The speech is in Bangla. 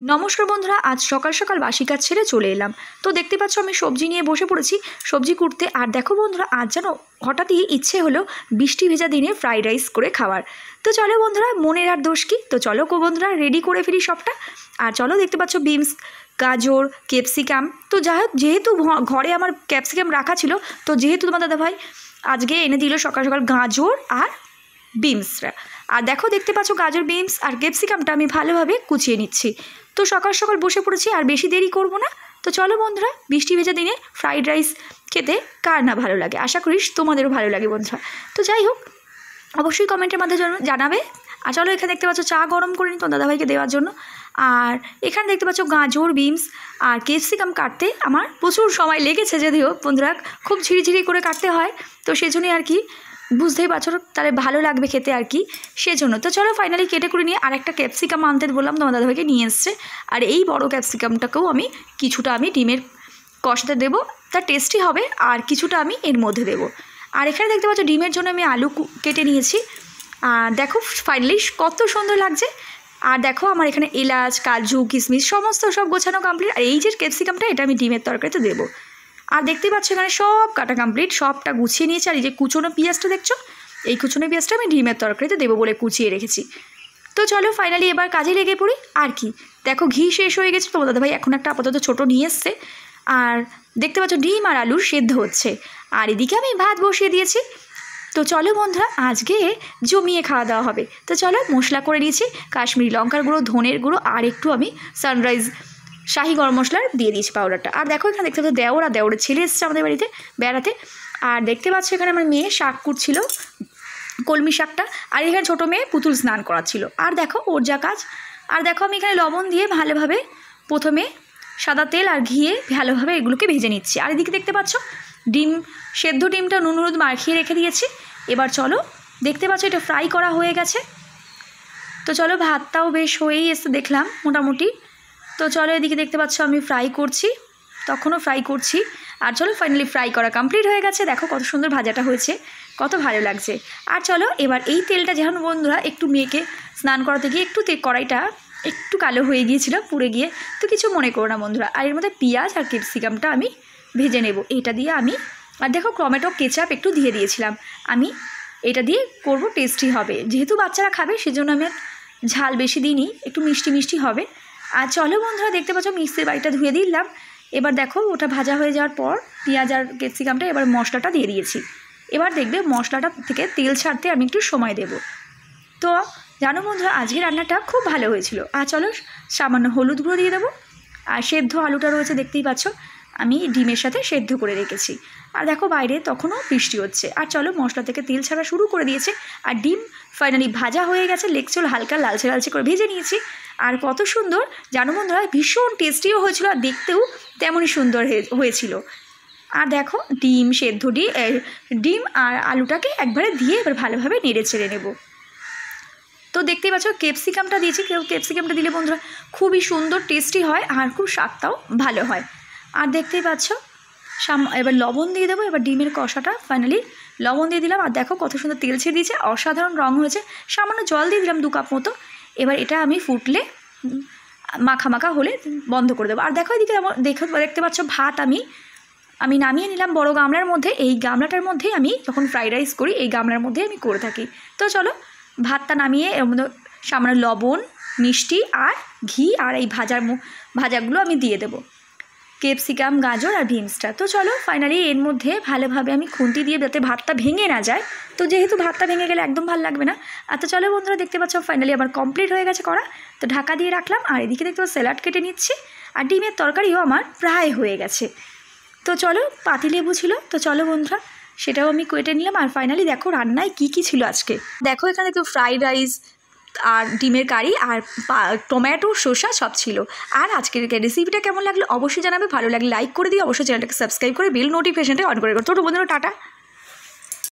নমস্কার বন্ধুরা, আজ সকাল সকাল বাসি কাজ ছেড়ে চলে এলাম। তো দেখতে পাচ্ছ আমি সবজি নিয়ে বসে পড়েছি, সবজি কুটতে। আর দেখো বন্ধুরা, আজ যেন হঠাৎই ইচ্ছে হলো বৃষ্টি ভেজা দিনে ফ্রাইড রাইস করে খাওয়ার। তো চলো বন্ধুরা, মনের আর দোষ কি, তো চলো বন্ধুরা রেডি করে ফেলি সবটা। আর চলো, দেখতে পাচ্ছ বিনস, গাজর, ক্যাপসিকাম। তো যাই হোক, যেহেতু ঘরে আমার ক্যাপসিকাম রাখা ছিল, তো যেহেতু তোমার দাদাভাই আজকে এনে দিল সকাল সকাল গাজর আর বিনসরা। আর দেখো, দেখতে পাচ্ছ গাজর, বিনস আর ক্যাপসিকামটা আমি ভালোভাবে কুচিয়ে নিচ্ছি। তো সকাল সকাল বসে পড়েছি, আর বেশি দেরি করব না। তো চলো বন্ধুরা, বৃষ্টি ভেজা দিনে ফ্রাইড রাইস খেতে কার না ভালো লাগে, আশা করিস তোমাদেরও ভালো লাগে বন্ধুরা। তো যাই হোক, অবশ্যই কমেন্টের মাধ্যমে জানাবে। আর চলো, এখানে দেখতে পাচ্ছ চা গরম করে নিই তোমার দাদাভাইকে দেওয়ার জন্য। আর এখানে দেখতে পাচ্ছ গাজর, বিনস আর ক্যাপসিকাম কাটতে আমার প্রচুর সময় লেগেছে, যদিও বন্ধুরা খুব ঝিরিঝিরি করে কাটতে হয়। তো সেজন্যই আর কি, বুঝতেই পারছো, তাহলে ভালো লাগবে খেতে আর কি, সেজন্য। তো চলো ফাইনালি কেটে করে নিয়ে আরেকটা ক্যাপসিকাম আনতে বললাম, তোমার দাদাভাইকে নিয়ে এসছে। আর এই বড় ক্যাপসিকামটাকেও আমি কিছুটা ডিমের কষাতে দেবো, তা টেস্টি হবে। আর কিছুটা আমি এর মধ্যে দেবো। আর এখানে দেখতে পাচ্ছ ডিমের জন্য আমি আলু কেটে নিয়েছি। আর দেখো ফাইনালি কত সুন্দর লাগছে। আর দেখো আমার এখানে এলাচ, কাজু, কিশমিশ সমস্ত সব গোছানো কমপ্লিট। আর এই যে ক্যাপসিকামটা, এটা আমি ডিমের তরকারিতে দেবো। আর দেখতেই পাচ্ছ এখানে সব কাটা কমপ্লিট, সবটা গুছিয়ে নিয়েছি। আর এই যে কুচনো পেঁয়াজটা দেখছো, এই কুচনো পেঁয়াজটা আমি ডিমের তরকারিতে দেবো বলে কুচিয়ে রেখেছি। তো চলো ফাইনালি এবার কাজে লেগে পড়ি। আর কি দেখো, ঘি শেষ হয়ে গেছে, তোমার দাদাভাই এখন একটা আপাতত ছোটো নিয়ে এসছে। আর দেখতে পাচ্ছ ডিম আর আলু সেদ্ধ হচ্ছে। আর এদিকে আমি ভাত বসিয়ে দিয়েছি। তো চলো বন্ধুরা, আজকে জমিয়ে খাওয়া দাওয়া হবে। তো চলো, মশলা করে নিয়েছি কাশ্মীরি লঙ্কার গুঁড়ো, ধনের গুঁড়ো আর একটু আমি সানরাইজ শাহি গরম মশলার দিয়ে দিয়েছি পাউডারটা। আর দেখো এখানে দেখতে পাচ্ছ দেওর আর দেওরের ছেলে এসেছে আমাদের বাড়িতে বেড়াতে। আর দেখতে পাচ্ছ এখানে আমার মেয়ে শাক কুটছিল, কলমি শাকটা। আর এখানে ছোটো মেয়ে পুতুল স্নান করাচ্ছিল। আর দেখো ওর যা কাজ। আর দেখো আমি এখানে লবণ দিয়ে ভালোভাবে প্রথমে সাদা তেল আর ঘিয়ে ভালোভাবে এগুলোকে ভেজে নিচ্ছি। আর এদিকে দেখতে পাচ্ছ ডিম, সেদ্ধ ডিমটা নুন হলুদ মাখিয়ে রেখে দিয়েছি। এবার চলো, দেখতে পাচ্ছ এটা ফ্রাই করা হয়ে গেছে। তো চলো, ভাতটাও বেশ হয়েই এসে দেখলাম মোটামুটি। তো চলো, এদিকে দেখতে পাচ্ছ আমি ফ্রাই করছি, তখনও ফ্রাই করছি। আর চলো ফাইনালি ফ্রাই করা কমপ্লিট হয়ে গেছে। দেখো কত সুন্দর ভাজাটা হয়েছে, কত ভালো লাগছে। আর চলো এবার এই তেলটা, যেমন বন্ধুরা একটু মেয়েকে স্নান করাতে গিয়ে একটু কড়াইটা একটু কালো হয়ে গিয়েছিল পুড়ে গিয়ে, তো কিছু মনে করো না বন্ধুরা। আর এর মধ্যে পেঁয়াজ আর ক্যাপসিকামটা আমি ভেজে নেব, এটা দিয়ে আমি। আর দেখো টমেটো কেচাপ একটু দিয়ে দিয়েছিলাম আমি, এটা দিয়ে করব, টেস্টি হবে। যেহেতু বাচ্চারা খাবে সেজন্য আমি ঝাল বেশি দিইনি, একটু মিষ্টি মিষ্টি হবে। আর চলো বন্ধুরা, দেখতে পাচ্ছ মিক্সির বাড়িটা ধুয়ে দিলাম। এবার দেখো ওটা ভাজা হয়ে যাওয়ার পর পেঁয়াজ আর ক্যাপসিকামটা, এবার মশলাটা দিয়ে দিয়েছি। এবার দেখবে মশলাটা থেকে তেল ছাড়তে আমি একটু সময় দেব। তো জানো বন্ধুরা, আজকে রান্নাটা খুব ভালো হয়েছিল। আর চলো সামান্য হলুদ গুঁড়ো দিয়ে দেবো। আর সেদ্ধ আলুটা রয়েছে, দেখতেই পাচ্ছ আমি ডিমের সাথে সেদ্ধ করে রেখেছি। আর দেখো বাইরে তখনও বৃষ্টি হচ্ছে। আর চলো, মশলা থেকে তেল ছাড়া শুরু করে দিয়েছে। আর ডিম ফাইনালি ভাজা হয়ে গেছে, লেগগুলো হালকা লালচে লালচে করে ভেজে নিয়েছি। আর কত সুন্দর জানো বন্ধুরা, ভীষণ টেস্টিও হয়েছিল, আর দেখতেও তেমনই সুন্দর হয়েছিল। আর দেখো ডিম সেদ্ধ ডিম আর আলুটাকে একবারে দিয়ে এবার ভালোভাবে নেড়ে চেড়ে নেব। তো দেখতেই পাচ্ছ ক্যাপসিকামটা দিয়েছি, ক্যাপসিকামটা দিলে বন্ধুরা খুবই সুন্দর টেস্টি হয়, আর খুব স্বাদটাও ভালো হয়। আর দেখতেই পাচ্ছ এবার লবণ দিয়ে দেবো। এবার ডিমের কষাটা ফাইনালি লবণ দিয়ে দিলাম। আর দেখো কত সুন্দর তেল ছেড়ে দিয়েছে, অসাধারণ রং হয়েছে। সামান্য জল দিয়ে দিলাম 2 কাপ মতো। এবার এটা আমি ফুটলে মাখা মাখা হলে বন্ধ করে দেবো। আর দেখো এদিকে দেখতে পাচ্ছ ভাত আমি নামিয়ে নিলাম বড় গামলার মধ্যে। এই গামলাটার মধ্যেই আমি যখন ফ্রাইড রাইস করি, এই গামলার মধ্যেই আমি করে থাকি। তো চলো ভাতটা নামিয়ে এর মধ্যে সামান্য লবণ, মিষ্টি আর ঘি আর এই ভাজাগুলো আমি দিয়ে দেবো, ক্যাপসিকাম, গাজর আর বিনসটা। তো চলো ফাইনালি এর মধ্যে ভালোভাবে আমি খুন্তি দিয়ে, যাতে ভাতটা ভেঙে না যায়। তো যেহেতু ভাতটা ভেঙে গেলে একদম ভালো লাগবে না। আর তো চলো বন্ধুরা, দেখতে পাচ্ছ ফাইনালি আমার কমপ্লিট হয়ে গেছে করা। তো ঢাকা দিয়ে রাখলাম। আর এদিকে দেখতে পাচ্ছ স্যালাড কেটে নিচ্ছি। আর ডিমের তরকারিও আমার প্রায় হয়ে গেছে। তো চলো, পাতিলেবু ছিল, তো চলো বন্ধুরা সেটাও আমি কেটে নিলাম। আর ফাইনালি দেখো রান্নায় কি কি ছিল আজকে। দেখো এখানে দেখো ফ্রাইড রাইস আর ডিমের কারি আর টমেটো, শসা সব ছিল। আর আজকের রেসিপিটা কেমন লাগলো অবশ্যই জানাবে। ভালো লাগলে লাইক করে দিই, অবশ্যই চ্যানেলটাকে সাবস্ক্রাইব করে বেল নোটিফিকেশনটা অন করে। তো বন্ধুরা টাটা।